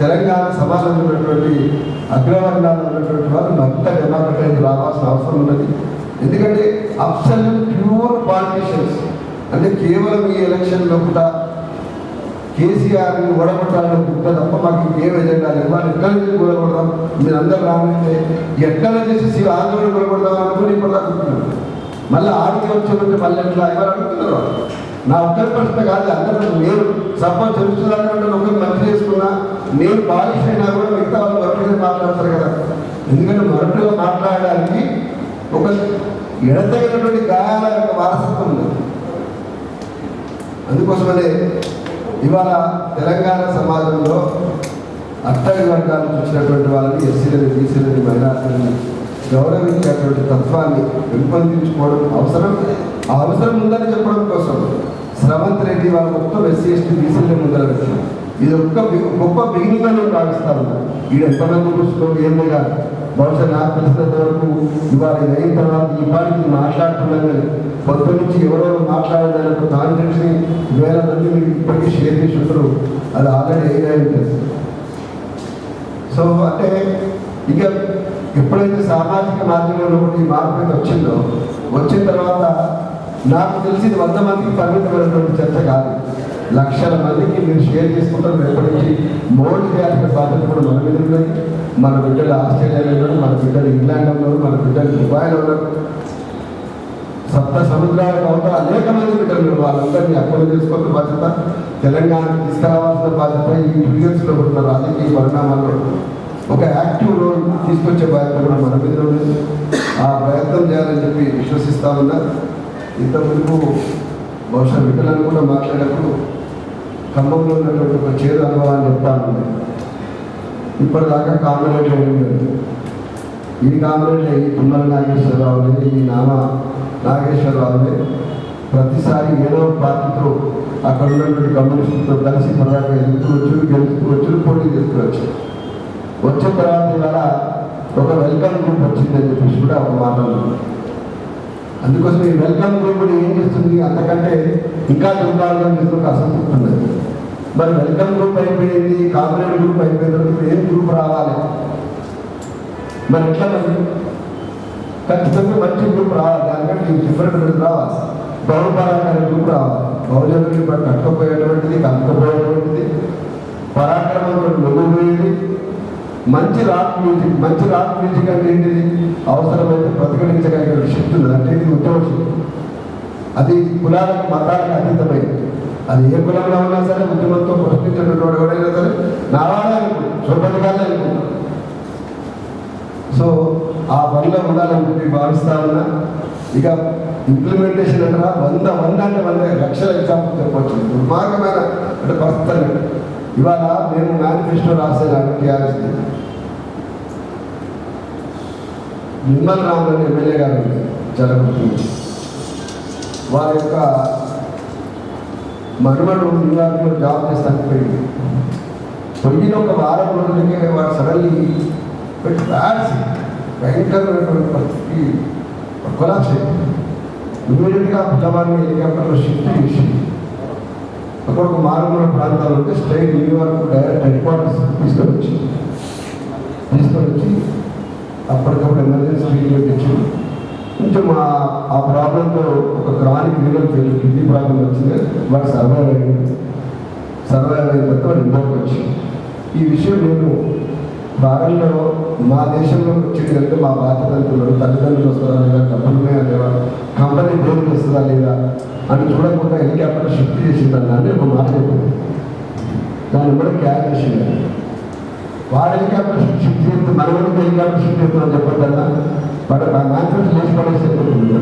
తెలంగాణ సమాజంలో ఉన్నటువంటి అగ్రవర్ణాలు ఉన్నటువంటి వాళ్ళు మరింత డెమోక్రటైజ్ రావాల్సిన అవసరం ఉన్నది. ఎందుకంటే అబ్సల్యూట్ ప్యూర్ పాలిటిషియన్స్ అంటే కేవలం ఈ ఎలక్షన్లో కూడా కేసీఆర్ని ఓడగొట్టాలని గుర్త తప్ప మాకు ఇంకేం ఎజెండా లేదు. వాళ్ళు ఎక్కడ నుంచి కూడగొడదాం, మీరు అందరూ రానంటే ఎక్కడ చేసి ఆందోళన కూడగొడదాం అనుకుని ఇప్పుడు అనుకుంటున్నారు. మళ్ళీ ఆడికి వచ్చేటువంటి మళ్ళీ ఎట్లా ఎవరు అడుగుతున్నారు? నా ఒక్కరి ప్రశ్న కాదు, అందరూ నేను సపోజ్ తెలుస్తుందంటే ఒకరు మంచి చేసుకున్నా నేను పాలిష్ అయినా కూడా మిగతా వాళ్ళు మరొకటి మాట్లాడతారు కదా. ఎందుకంటే మరొకటిగా మాట్లాడడానికి ఒక ఎడతగినటువంటి గాయాల యొక్క వారసత్వం ఉంది. అందుకోసమనే ఇవాళ తెలంగాణ సమాజంలో అట్టడి వర్గాలు చూసినటువంటి వాళ్ళని ఎస్సీలని బీసీలని మైనార్టీలని గౌరవించేటువంటి తత్వాన్ని పెంపొందించుకోవడం అవసరం. ఆ అవసరం ఉందని చెప్పడం కోసం శ్రవంత్ రెడ్డి వాళ్ళ మొత్తం ఎస్సీ ఎస్టీ బీసీలని ముందర పెట్టారు. ఇది గొప్ప బిగినింగ్ అని భావిస్తా ఉన్నారు. ఈడ ఎంతమంది కూర్చున్నాం ఏమో కాదు. బహుశా నాకు తెలిసినంత వరకు ఇవాళ అయిన తర్వాత ఈ పాటికి మాట్లాడుతున్నాం కానీ పొద్దు నుంచి ఎవరెవరు మాట్లాడేదానికి కాన్ఫిడెన్స్ని 1000 మంది మీకు ఇప్పటికీ షేర్ చేసి ఉంటారు. అది ఆల్రెడీ ఏదైనా సో అంటే ఇక ఎప్పుడైతే సామాజిక మాధ్యమంలో ఈ మార్పు వచ్చిందో వచ్చిన తర్వాత నాకు తెలిసి ఇది 100 మందికి పరిమితమైనటువంటి చర్చ కాదు, లక్షల మందికి మీరు షేర్ చేసుకుంటారు. రేపటి నుంచి మోడీ చేయాల్సిన బాధ్యత కూడా మన మీద ఉన్నది. మన బిడ్డలు ఆస్ట్రేలియాలో ఉన్నారు, మన బిడ్డలు ఇంగ్లాండ్లో ఉన్నారు, మన బిడ్డలు దుబాయ్లో ఉన్నారు, సప్త సముద్రాలకు అవతల అనేక మంది బిడ్డలు ఉన్నారు. వాళ్ళందరినీ అక్కడ చేసుకోవాల్సిన బాధ్యత, తెలంగాణకు తీసుకురావాల్సిన బాధ్యత ఈ ప్రివియన్స్లో ఉన్న రాజకీయ పరిణామాల్లో ఒక యాక్టివ్ రోల్ తీసుకొచ్చే బాధ్యత కూడా మన మీద ఉన్నది. ఆ ప్రయత్నం చేయాలని చెప్పి విశ్వసిస్తా ఉన్నా. ఇంతకుముందు బహుశా బిడ్డలను కూడా మాట్లాడేటప్పుడు ఖమ్మంలో ఉన్నటువంటి ఒక చేదు అనుభవాన్ని చెప్తా ఉన్నాయి. ఇప్పటిదాకా కామ్రేడ్ లేదు, ఈ కామ్రేడ్ ఈ తుమ్మల నాగేశ్వరరావుని ఈ నాగేశ్వరరావుని ప్రతిసారి ఏదో పార్టీతో అక్కడ ఉన్నటువంటి కమ్యూనిస్టులతో కలిసి ప్రధాన గెలుస్తూ పోటీ చేస్తూ వచ్చిన తర్వాత ఇవాళ ఒక వెల్కమ్ గ్రూప్ వచ్చిందని చెప్పేసి కూడా ఒక మాట్లాడుతుంది. అందుకోసం ఈ వెల్కమ్ గ్రూప్ ఏం చేస్తుంది, అంతకంటే ఇంకా దుర్మార్గం చేస్తున్న అసంతృప్తి ఉన్నది. మరి వెల్కమ్ గ్రూప్ అయిపోయింది, కామ్రేడ్ గ్రూప్ అయిపోయిన తర్వాత ఏం గ్రూప్ రావాలి, మరి ఎట్లా మరి ఖచ్చితంగా మంచి గ్రూప్ రావాలి. దానికంటే డిఫరెంట్ గ్రూప్ రావాలి, బహుపరాకార గ్రూప్ రావాలి. బహుజనుడికి కట్టుకపోయేటువంటిది కలుపుకపోయేటువంటిది పరాక్రమంతో లొంగిపోయేది మంచి రాక్ మ్యూజిక్ అంటే ఏంటిది, అవసరమైతే ప్రతిఘటించగలిగిన శక్తి ఉంది. అంటే ఇది ఉద్యమ శక్తి, అది కులాలకు మతాలకు అతీతమైనది. అది ఏ కులంలో ఉన్నా సరే ఉద్యమంతో ప్రశ్నించినటువంటి ఎవరైనా సరే నావాడే స్వపథకాలే అనుకుంటారు. సో ఆ పనిలో ఉండాలని చెప్పి భావిస్తా ఉన్నా. ఇక ఇంప్లిమెంటేషన్ అంటారా 100 అంటే 100 లక్షల ఎగ్జాంపుల్ చెప్పవచ్చు. దుర్మార్గమైన అంటే పరిస్థితులు ఇవాళ మేము మేనిఫెస్టో రాసేదాన్ని టీఆర్ఎస్ నిమ్మల రామని ఎమ్మెల్యే గారు జరగబోతుంది. వారి యొక్క మనుమడు న్యూయార్క్లో జాబ్ చేస్తానికి పోయిన ఒక వారం రోజులకే వాడు సడన్లీ భయంకరమైనటువంటి పరిస్థితి కొలాప్స్ అయింది. ఇమీడియట్గా పిల్లవాడిని హెలికాప్టర్లో షిఫ్ట్ చేసి అక్కడ ఒక మారుమూల ప్రాంతాలు ఉంటే straight New York direct head quarters తీసుకొని వచ్చి అప్పటికప్పుడు ఎమర్జెన్సీ ట్రీట్మెంట్ ఇచ్చారు. కొంచెం ఆ ప్రాబ్లంతో ఒక chronic renal failure kidney problem వచ్చింది. వాడు సర్వైవ్ అయిన తర్వాత వాడు ఇండియాకి వచ్చింది. ఈ విషయం నేను వారంలో మా దేశంలో వచ్చేది కనుక మా బాధ్యత అనుకున్నాడు. తల్లిదండ్రులు వస్తారా లేదా, డబ్బులు ఉన్నాయా లేదా, కంపెనీ డోర్లు వస్తుందా లేదా అని చూడకుండా హెలికాప్టర్ షిఫ్ట్ చేసిందని ఒక మాట చెప్పింది. దాన్ని కూడా క్యాచ్ చేసింది. వాడు హెలికాప్టర్ షిఫ్ట్ చేస్తే మనవరికి హెలికాప్టర్ షిఫ్ట్ చేస్తుందని చెప్పొద్దన్నా వాడు నా కాన్సెప్ట్ లేచి పడేసేది.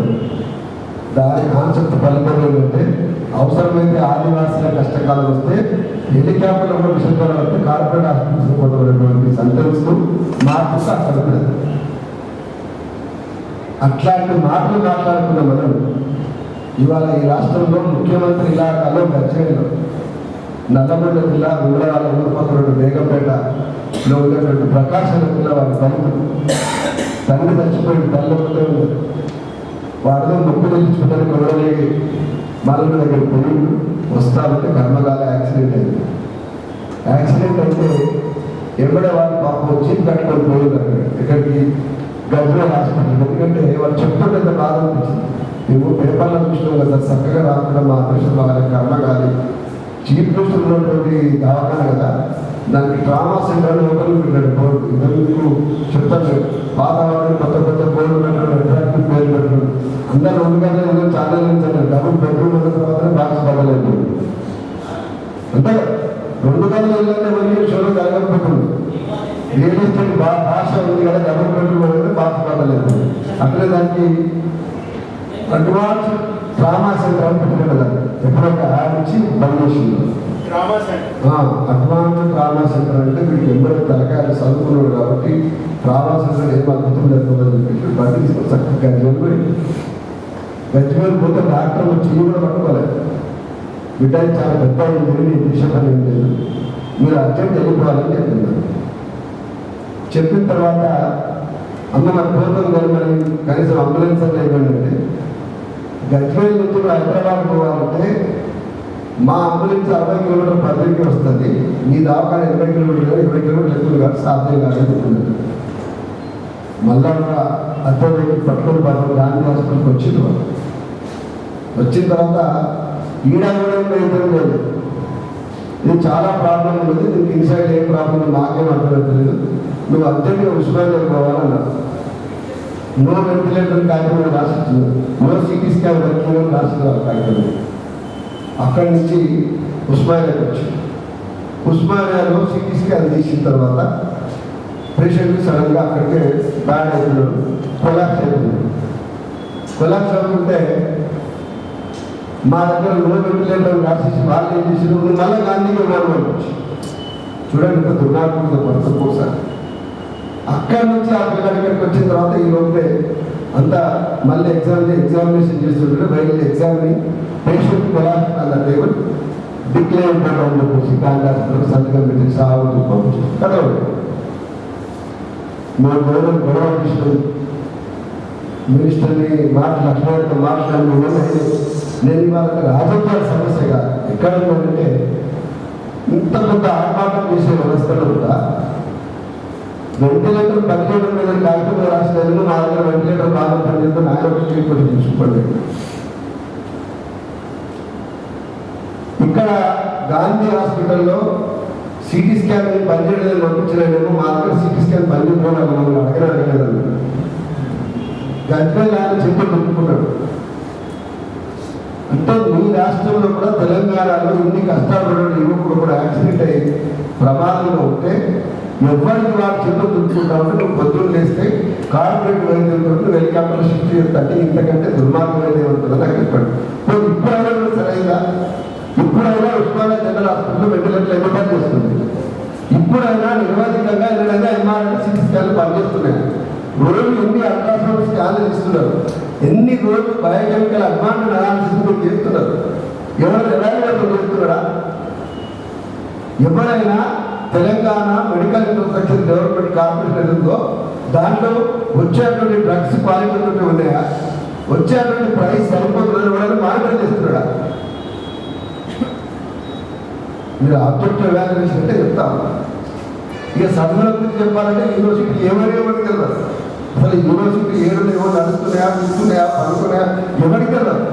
దాని కాన్సెప్ట్ ఫలితం ఏంటంటే అవసరమైతే ఆదివాసీల కష్టకాలం వస్తే హెలికాప్టర్లో కూడా విషయాలు వస్తే కార్పొరేట్ హాస్పిటల్స్ పోతున్నటువంటి సెంటెన్స్ మార్పు అక్కడ అట్లాంటి మాటలు మాట్లాడుతున్న మనం ఇవాళ ఈ రాష్ట్రంలో ముఖ్యమంత్రి ఇలాకాలో గజ్వేల్లో నల్లగొండ జిల్లా ఉంగరాల ఊరుపక్కల బేగంపేటలో ఉన్నటువంటి ప్రకాశం జిల్లా వారి తండ్రి చచ్చిపోయిన తల్లిపోతే ఉంది. వాడితో ముక్కు తెచ్చుకుంటారు కొడవలేగి మళ్ళీ దగ్గర పోయి వస్తామంటే కర్మకాల యాక్సిడెంట్ అయింది. యాక్సిడెంట్ అయితే ఎవడే వాళ్ళు పాపం వచ్చి కట్టుకొని పోయింది అక్కడ ఇక్కడికి గజ్వేల్ హాస్పిటల్. ఎందుకంటే వాళ్ళు చెప్తుంటే ఎంత బాధ అనిపించింది. మేము పేపర్లో చూసినాం కదా, చక్కగా రాకుండా మా అదృష్టం వాళ్ళ కర్మ కాదు. చీఫ్ మినిస్టర్ ఉన్నటువంటి దవాఖాన కదా, దానికి ట్రామా సెంటర్ ఒకరు పెట్టాడు బోర్డు. ఇంతకు చెప్తాను వాతావరణం కొత్త బోర్డు పెట్టాడు, అట్రాక్టివ్ పేరు పెట్టాడు. అందరూ 2 గంటల ఏదో ఛానల్ నుంచి డబుల్ బెడ్రూమ్ ఉన్న తర్వాత బాక్స్ పడలేదు. అంటే 2 గంటల ఇళ్ళనే వెళ్ళి షోలో జరగకపోతుంది. రియల్ ఎస్టేట్ భాష ఉంది కదా, డబుల్ బెడ్రూమ్ అనేది బాక్స్ పడలేదు. అట్లే దానికి అడ్వాన్స్ ట్రామా సెంటర్ అని పెట్టాడు కదా, ఎప్పుడొక యాడ్ ఇచ్చి బంద్ చేసింది. అడ్వాన్స్ ట్రామా సెంటర్ అంటే వీడికి ఎందరో తలకాయలు చదువుకున్నాడు కాబట్టి ట్రామా సెంటర్ ఏం అద్భుతం జరుగుతుందని చెప్పి బండి తీసుకొని చక్కగా గజ్వేల్ పోతే డాక్టర్ వచ్చి కూడా పట్టుకోలేదు. బిడ్డ చాలా పెద్ద ఇంజరీ, దిశ పని ఏం లేదు, మీరు అర్జెంట్ వెళ్ళిపోవాలని చెప్తున్నారు. చెప్పిన తర్వాత అమ్మ నాకు పోతాం కానీ మరి కనీసం అంబులెన్స్ అని ఏమంటే గజ్వేల్ నుంచి హైదరాబాద్ పోవాలంటే మా అంబులెన్స్ 60 కిలోమీటర్ల పరిధికి వస్తుంది, మీ దవాఖాన 80 కిలోమీటర్లు 20 కిలోమీటర్లు ఎక్కువ కాదు, సాధ్యం కాదు. మళ్ళా అర్థం పట్టుకొని పట్టుకొని గాంధీ హాస్పిటల్కి వచ్చిన తర్వాత ఈడ కూడా ఇబ్బంది లేదు. ఇది చాలా ప్రాబ్లం ఉంది, నీకు ఇన్సైడ్ ఏం ప్రాబ్లం నాకేం అర్థమవుతలేదు, నువ్వు అర్జెంట్గా ఉస్మానియా పోవాలన్నారు. నో వెంటిలేటర్ కాగితం రాసిచ్చింది, నో సిటీ స్కాన్ వర్కింగ్ రాసిన కాగితం. అక్కడి నుంచి ఉస్మానియాకి వచ్చి ఉస్మానియాలో సిటీ స్కాన్ తీసిన తర్వాత పేషెంట్ సడన్గా అక్కడికే బ్యాడ్ అవుతున్నాడు, కొలాప్స్ అవుతున్నాడు. కొలాప్స్ అవుతుంటే మా దగ్గర నో వెంటిలేటర్ రాసేసి వాళ్ళు ఏం చేసారు, మళ్ళీ గాంధీకి పోవచ్చు. చూడండి ఇంత దుర్నాత్మక పరిస్థితి ఒకసారి. అక్కడి నుంచి ఆ పిల్లలు ఇక్కడికి వచ్చిన తర్వాత ఈ లోపే అంతా మళ్ళీ ఎగ్జామినేషన్ చేస్తుంటే బయట ఎగ్జామినింగ్ పేషెంట్ కొలాప్స్ అన్న టేబుల్ డిక్లేర్ అని చెప్పేసి గాంధీ హాస్పిటల్ సంతకం పెట్టి సాగు పంపించారు కదా. మేము గొడవ తీసుకొని మినిస్టర్ని లక్ష్మణ్తో మాట్లాడి నేను ఇవాళ రాజకీయ సమస్యగా ఎక్కడ ఉందంటే ఇంత పెద్ద ఆర్భాటం చేసే వ్యవస్థలో కూడా వెంటిలేటర్ పనిచేయడం మీద కాగితం రాసిన మా దగ్గర వెంటిలేటర్ బాగా పనిచేస్తే ఆయన ట్రీట్మెంట్ తీసుకోండి. ఇక్కడ గాంధీ హాస్పిటల్లో సిటీ స్కాన్ పనిచేయడం పంపించలేదేమో, మా దగ్గర సిటీ స్కాన్ పనిచేయడం మనం అడగలేదు. గజ్వేల్ ఆయన చెప్పి పెట్టుకున్నాడు. అంటే మీ రాష్ట్రంలో కూడా తెలంగాణలో ఇన్ని కష్టాలు పడిన యువకుడు కూడా యాక్సిడెంట్ అయ్యి ప్రమాదంలో ఉంటే ఎవరికి వాడు చేతులు దుట్టుకుంటా ఉంటే నువ్వు పొద్దున్న లేస్తే కార్పొరేట్ వైద్యంతో నువ్వు హెలికాప్టర్ షిఫ్ట్ చేస్తే ఇంతకంటే దుర్మార్గం ఏమంటుందో నాకు చెప్పండి. ఇప్పుడైనా సరైందా? ఇప్పుడైనా ఉస్మానియా జనరల్ హాస్పిటల్లో వెంటిలేటర్లు ఎంత పని చేస్తుంది? ఇప్పుడైనా నిర్వాధికంగా ఎన్నడైనా ఎంఆర్ఐ సిటీ స్కాన్లు పనిచేస్తున్నాయి. రోజు ఎన్ని అల్ట్రాసౌండ్ స్కాన్లు ఇస్తున్నారు, ఎన్ని రోజులు బయోకెమికల్ అడ్వాన్స్ అనాలిసిస్ చేస్తున్నారు. ఎవరు ఎవాల్యుయేషన్ చేస్తున్నాడా? ఎవరైనా Telangana medical infrastructure development corporation ఉందో దాంట్లో వచ్చేటువంటి డ్రగ్స్ క్వాలిటీ ఉన్నాయా, వచ్చేటువంటి ప్రైస్ సరిపోతుందని కూడా మానిటర్ చేస్తున్నాడా? మీరు ఆబ్జెక్టివ్ ఎవాల్యుయేషన్ అంటే చెప్తాను. ఇక సభ్యుల గురించి చెప్పాలంటే యూనివర్సిటీ ఏమని తెలియదు. అసలు యూనివర్సిటీ ఏడున్నాయో నడుస్తున్నాయా చూస్తున్నాయా పడుతున్నాయా ఎవరికి వెళ్ళదు.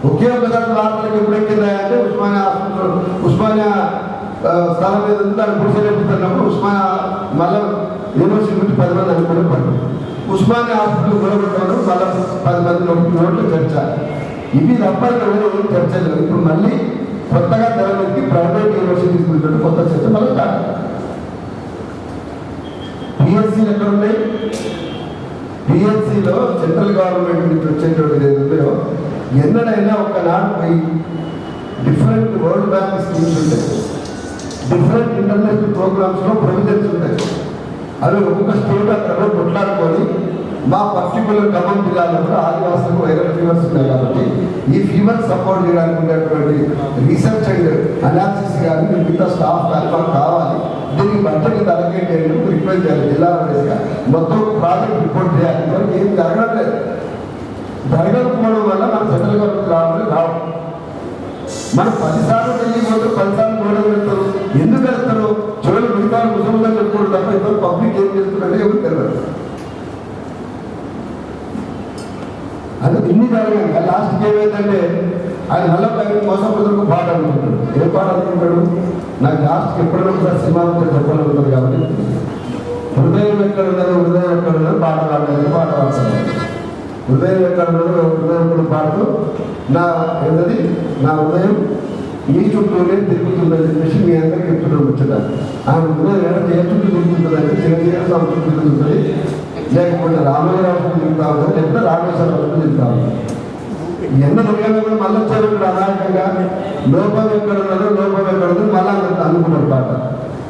ఒకే ఒకసారి వార్తలకు ఎప్పుడు ఎక్కిందా అంటే ఉస్మానియా హాస్పిటల్ ఉస్మానియా స్థలం మీద దాన్ని గుడిసెట్టుతున్నప్పుడు ఉస్మానియా మళ్ళీ యూనివర్సిటీ నుంచి 10 మంది అనుకుని పడ్డారు. ఉస్మానియా హాస్పిటల్ గొడవడం మళ్ళీ 10 మంది నోట్లు చర్చ. ఇవి తప్ప ఇక్కడ ఏం చర్చ లేదు. ఇప్పుడు మళ్ళీ కొత్తగా తెరవెక్కి ప్రైవేట్ యూనివర్సిటీస్ గురించి కొత్త చర్చ మళ్ళీ స్టార్ట్. పిఎస్సీలు ఎక్కడ ఉన్నాయి? పిఎస్సీలో సెంట్రల్ గవర్నమెంట్ నుంచి వచ్చేటువంటి ఏదో ఎన్నడైనా ఒకనాడు పోయి డిఫరెంట్ వరల్డ్ బ్యాంక్ స్కీమ్స్ ఉంటాయి, డిఫరెంట్ ఇంటర్నేషనల్ ప్రోగ్రామ్స్లో ప్రొవిజన్స్ ఉంటాయి. అవి ఒక్కొక్క స్టేట్ అక్కడ కొట్లాడుకొని మా పర్టికులర్ ఖమ్మం జిల్లాలో కూడా ఆదివాసులకు వైరల్ ఫీవర్స్ ఉన్నాయి కాబట్టి ఈ ఫీవర్ సపోర్ట్ చేయడానికి ఉండేటువంటి రీసెర్చ్ అండ్ అనాలిసిస్ కానీ మిగతా స్టాఫ్ కానీ మాకు కావాలి, దీనికి బడ్జెట్ అలకేట్ చేయడానికి రిక్వెస్ట్ చేయాలి. జిల్లా వైజ్గా మొత్తం ప్రాజెక్ట్ రిపోర్ట్ చేయాలి. ఇవరకు ఏం జరగట్లేదు. జరగకపోవడం వల్ల మన సెంట్రల్ గవర్నమెంట్ రావు. మనం 10 సార్లు వెళ్ళి పోతే 10 సార్లు గోడ పెడతారు. ఎందుకు వెళ్తారు? చివరి మిగతా ముసలిగా చెప్పుకోవడం తప్ప ఇద్దరు పబ్లిక్ ఏం చేస్తుందంటే ఎవరు తెలియదు. అది ఇన్ని జరగాక లాస్ట్కి ఏమైందంటే ఆయన మళ్ళీ మోసపోతులకు పాట అనుకుంటాడు. ఏ పాట అనుకుంటాడు? నాకు లాస్ట్కి ఎప్పుడైనా ఒకసారి సినిమా చెప్పాలనుకుంటారు కాబట్టి హృదయం ఎక్కడ ఉన్నదో హృదయం ఎక్కడ ఉన్నదో పాట పాడలేదు, పాట పాడుతుంది. హృదయం ఎక్కడ ఉన్నదో హృదయం పాడుతూ నా ఏంటది నా హృదయం మీ చుట్టూనే తిరుగుతుందని చెప్పేసి మీ అందరికీ చెప్తున్నాడు ముచ్చట. ఆయన హృదయం ఏ చుట్టూ తిరుగుతుందంటే చిరంజీవి స్వామి చుట్టూ తిరుగుతుంది, లేకపోతే రామయ్యరావు చుట్టూ తిరుగుతా ఉంటుంది, లేకపోతే రామేశ్వరరావు చుట్టూ తిరుగుతా ఉంటుంది. ఎన్న తిరగాలో కూడా మళ్ళీ వచ్చారు అనాయకంగా లోపం ఎక్కడ ఉన్నదో లోపం ఎక్కడ ఉందో మళ్ళీ అనుకున్నాడు పాట.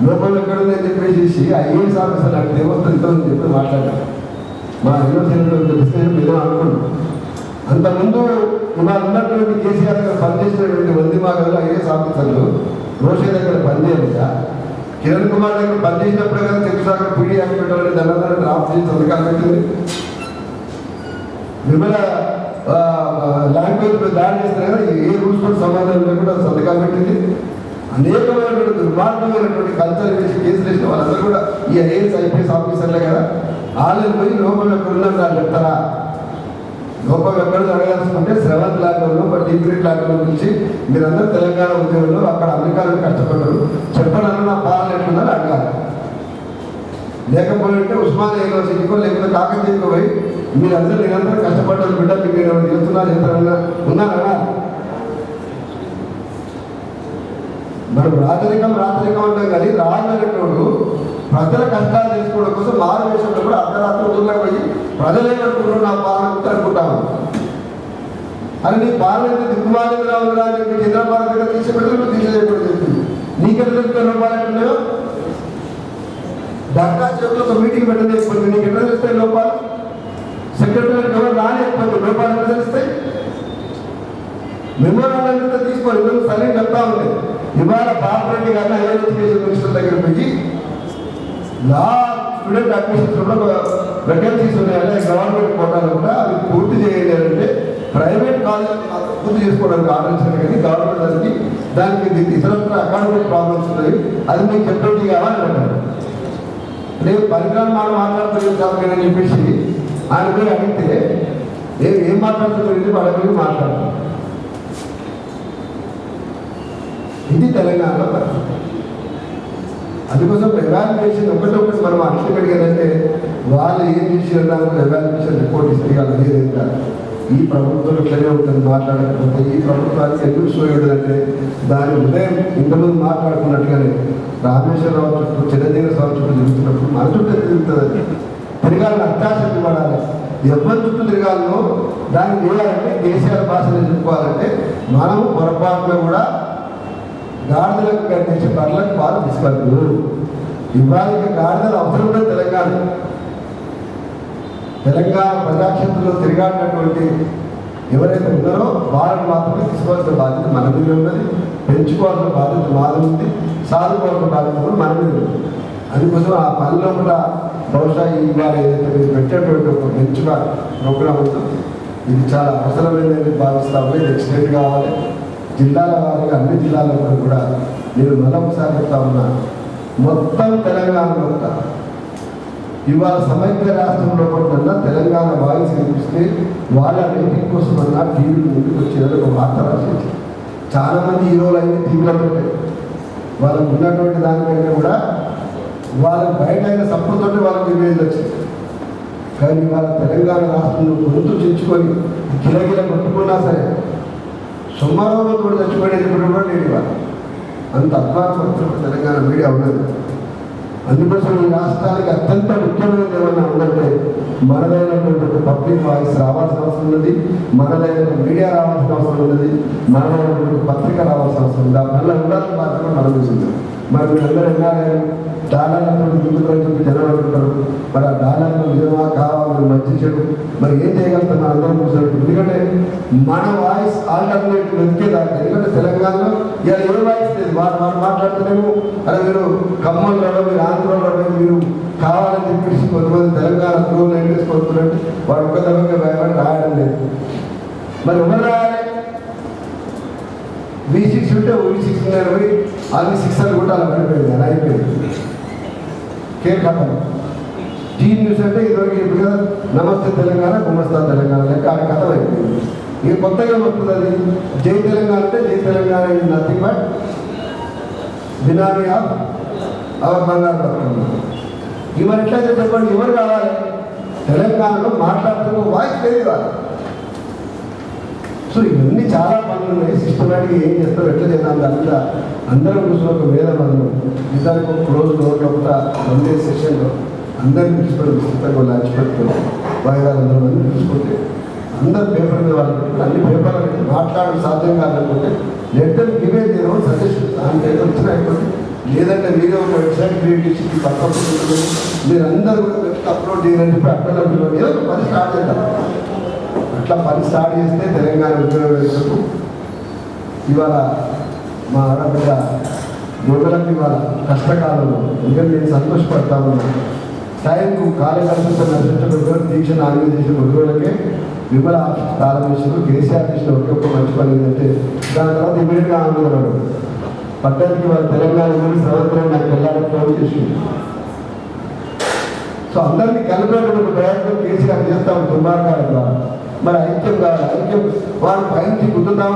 లోపం ఎక్కడుంది అని చెప్పేసి ఐఏఎస్ ఆఫీసర్ నాకు దేవస్థ ఇంతని చెప్పి మాట్లాడారు. మా యూనివర్సిటీలో తెలిస్తే మేము అనుకున్నాం. అంతకుముందు ఇవాళ ఉన్నటువంటి కేసీఆర్ గారు పనిచేసినటువంటి వందిమాగలు ఐఏఎస్ ఆఫీసర్లు రోషే దగ్గర పనిచేయలేదా? కిరణ్ కుమార్ దగ్గర పనిచేసినప్పుడు కదా తెలుసాగర్ పీడీ యాక్ట్ పెట్టాలని దండాలని డ్రాఫ్ట్ చేసి సంతకాలు పెట్టింది. విమల లాంగ్వేజ్ దాడి చేస్తే కదా ఏ రూల్స్ తో సంబంధం లేకుండా సంతకాలు పెట్టింది. అనేకమైనటువంటి దుర్మార్గమైనటువంటి కల్చర్ వేసి కేసులు వేసిన వాళ్ళందరూ కూడా ఈ ఐఏఎస్ ఐపీఎస్ ఆఫీసర్లే కదా. వాళ్ళని పోయి లోపల ఎక్కడున్నారు వాళ్ళు చెప్తారా? లోపల ఎక్కడ అడగాల్సుకుంటే శ్రవంత్ లాంటి బట్ డిగ్రీ లాంటి నుంచి మీరందరూ తెలంగాణ ఉద్యోగంలో అక్కడ అమెరికాలో కష్టపడ్డారు చెప్పడానికి నా పాలన ఎట్లుందని అడగాలి. లేకపోతే ఉస్మానియా యూనివర్సిటీకో లేకపోతే కాకతీయకో పోయి మీరందరూ నిరంతరం కష్టపడ్డారు బిడ్డ మీరు చేస్తున్నారు చేస్తారన్నా ఉన్నారన్నా. మనం రాజరికం అంటాం కానీ రాజు ప్రజల కష్టాలు తెలుసుకోవడం కోసం మారువేషంలో కూడా అర్ధరాత్రి ఊళ్ళో పోయి ప్రజలేమనుకుంటున్నారు నా పాలన అనుకుంటాము అని నీ పాలన దిక్కుమాలింద్రా ఉందా అని చెప్పి చంద్రబాబు దగ్గర తీసేపెట్టి తీసేయకూడదు చెప్పింది. నీకెట్లా తెలుస్తాయి లోపాలు ఎట్లున్నాయో? డాక్టర్ చెప్తే ఒక మీటింగ్ పెట్టలేకపోతే నీకు ఎట్లా తెలుస్తాయి లోపాలు? సెక్రటరీ ఎవరు రాలేకపోతే లోపాలు ఎట్లా తెలుస్తాయి? మెమోరాండంతా తీసుకొని ఇద్దరు సరే చెప్తా ఉంది. ఇవాళ బాబురెడ్డి గారిని హైయర్ ఎడ్యుకేషన్ మినిస్టర్ దగ్గర పోయి లా స్టూడెంట్ అడ్మిషన్స్ వేకెన్సీస్ ఉన్నాయంటే గవర్నమెంట్ కోటాలో కూడా అవి పూర్తి చేయాలంటే ప్రైవేట్ కాలేజ్ పూర్తి చేసుకోవడానికి ఆలోచించారు. కానీ గవర్నమెంట్ దానికి ఇతరత్ర అకాడమిక్ ప్రాబ్లమ్స్ ఉన్నాయి, అది మీకు చెప్పండి కావాలని అంటారు. నేను పరికరాలు మాట్లాడుతున్నాను చెప్పేసి ఆయన పోయి అడిగితే ఏం మాట్లాడుతున్నారు వాళ్ళ గురించి మాట్లాడుతున్నారు. ఇది తెలంగాణలో పరిస్థితి. అందుకోసం ఎవాల్యుయేషన్ ఒకటి మనం అల్టిమేట్గా ఏంటంటే వాళ్ళు ఏం చేసేదానికి ఎవాల్యుయేషన్ రిపోర్ట్ ఇస్తే ఏదైతే ఈ ప్రభుత్వం ఇట్లనే ఉంటుంది మాట్లాడకపోతే ఈ ప్రభుత్వానికి ఎందుకు సోయడంటే దాని ఉదయం ఇంతమంది మాట్లాడుకున్నట్టుగానే రామేశ్వరరావు చుట్టూ చిరంజీవి స్వామి చుట్టూ తిరుగుతున్నప్పుడు మన చుట్టూ తిరుగుతుంది. తిరగాలని అత్యాశక్తి పడాలి. ఎవరి చుట్టూ తిరగాలనో దాన్ని చేయాలంటే కేసీఆర్ భాషలో చెప్పుకోవాలంటే మనము పొరపాటులో కూడా గాడిదలకు కట్టించే పనులకు పాలు తీసుకెళ్తారు. ఇవాళ గాడిదలు అవసరం కూడా తెలంగాణ ప్రజాక్షేత్రంలో తిరగాడినటువంటి ఎవరైతే ఉన్నారో వాళ్ళని మాత్రమే తీసుకోవాల్సిన బాధ్యత మన మీద ఉన్నది, పెంచుకోవాల్సిన బాధ్యత మాది ఉంది, సాధుకోవాల్సిన బాధ్యత కూడా మన మీద ఉంది. అందుకోసం ఆ పనిలో కూడా బహుశా ఇవాళ ఏదైతే మీరు పెట్టేటువంటి ఒక మంచిగా ప్రోగ్రామ్ ఉందో ఇది చాలా అవసరమైనది భావిస్తాము. ఇది ఎక్స్టెండ్ కావాలి. జిల్లాల వారిగా అన్ని జిల్లాలలో కూడా నేను మరొకసారి చెప్తా ఉన్నా, మొత్తం తెలంగాణలో ఇవాళ సమైక్య రాష్ట్రంలో కూడా తెలంగాణ వాయిస్ వినిపిస్తే వాళ్ళ రేటింగ్ కోసం అన్నా టీవీలు ముందుకు వచ్చేదని ఒక వార్త రాసింది. చాలామంది హీరోలు అయితే టీవీలతో వాళ్ళకు ఉన్నటువంటి దానికంటే కూడా వాళ్ళకి బయట అయిన సపోర్ట్తో వాళ్ళకి ఇమేజ్ వచ్చింది. కానీ వాళ్ళ తెలంగాణ రాష్ట్రంలో గొంతు తెచ్చుకొని గిలగిల కొట్టుకున్నా సరే సుమారులో కూడా తెచ్చుకునేది కూడా లేదు. వాళ్ళు అంత అద్భుతమైన తెలంగాణ మీడియా ఉన్నది. అందుకోసం ఈ రాష్ట్రానికి అత్యంత ముఖ్యమైనది ఏమన్నా ఉందంటే మనదైనటువంటి పబ్లిక్ వాయిస్ రావాల్సిన అవసరం ఉన్నది, మనదైన మీడియా రావాల్సిన అవసరం ఉన్నది, మనదైనటువంటి పత్రిక రావాల్సిన అవసరం ఉంది. దానివల్ల ఉండాలని మాత్రమే మనం చూసింది. మరి మీరందరూ ఎన్నాళ్ళు డాలర్లతో ముందుకు చెప్పి జనాలు ఉంటారు. మరి ఆ డాలర్లు నిజమా కావాలి మంచి చెడు మరి ఏం చేయగలుగుతాం మనం అందరం చూసినట్టు. ఎందుకంటే మన వాయిస్ ఆల్టర్నేటివ్ వెతికేదాకా. ఎందుకంటే తెలంగాణలో ఇలా ఏ వాయిస్ లేదు. వాళ్ళు మాట్లాడుతున్నాము అలా మీరు ఖమ్మంలో మీరు ఆంధ్రలో మీరు కావాలని చెప్పేసి కొంతమంది తెలంగాణ త్రూలు ఏం చేసుకుంటున్నట్టు వాడు ఒక్క దగ్గర భయపడి రాయడం లేదు. మరి ఎవరు రాయాలి? V6 ఉంటే V6 పోయి అన్ని 6 అని కూడా అలా పడిపోయింది. అలా అయిపోయింది. కేర్ కథం టీ న్యూస్ అంటే ఇదివరకు ఇప్పుడు కదా నమస్తే తెలంగాణ గుమస్తా తెలంగాణ లెక్క ఆ కథం అయిపోయింది. ఇక కొత్తగా వస్తుంది అది జై తెలంగాణ అంటే జై Telangana is nothing but benami of our బంగారు పథకం. ఇవన్నీ ఎట్లయితే చెప్పండి, ఎవరు కావాలి? తెలంగాణలో మాట్లాడుతున్న వాయిస్ లేదు కాదు. సో ఇవన్నీ చాలా పనులు ఉన్నాయి. సిస్టమేటిక్గా ఏం చేస్తాం, ఎట్లా చేద్దాం దాంట్లో అందరం కూర్చొని ఒక వేదబంధం నిజానికి ఒక రోజు ఒక వన్-డే సెషన్లో అందరినీ తీసుకొని పుస్తకంలో లంచ్ పెట్టుకొని వాయిదాలు అందరూ మంది చూసుకుంటే అందరు పేపర్ మీద వాళ్ళు పెట్టుకుని అన్ని పేపర్లు మాట్లాడడం సాధ్యం కాదనుకుంటే లెటర్ గివే నేను సజెషన్ అంటే వచ్చిన అయిపోయింది. లేదంటే మీరే ఒక వెబ్సైట్ క్రియేట్ చేసి పక్కన మీరు అందరూ అప్లోడ్ చేయాలని చెప్పి అట్లా ఏదో ఒక పని స్టార్ట్ చేద్దాం. అట్లా పని స్టార్ట్ చేస్తే తెలంగాణ ఉద్యోగ వ్యవస్థకు ఇవాళ మా ఆడబిడ్డ యువకులకు ఇవాళ కష్టకాలంలో ఎందుకంటే నేను సంతోషపడతా ఉన్నాను. టైంకు కార్యకర్తలతో నశించబడి దీక్ష నామినేట్ చేసిన ఉద్యోగులకే విమల ఆఫీస్ ప్రారంభించారు. కేసీఆర్ చేసిన ఒక్క మంచి పని ఏంటంటే దాని తర్వాత ఇమీడియట్గా ఆందోళన పట్టణానికి వాళ్ళ తెలంగాణ సంవత్సరం నాకు వెళ్ళాలని ఫోన్ చేసింది. సో అందరినీ కలిపేటువంటి ప్రయత్నం కేసీఆర్ చేస్తాం దుర్మార్గాల ద్వారా. మరి ఐక్యం కావాలి. ఐక్యం వారు పైనుంచి గుర్తుతామని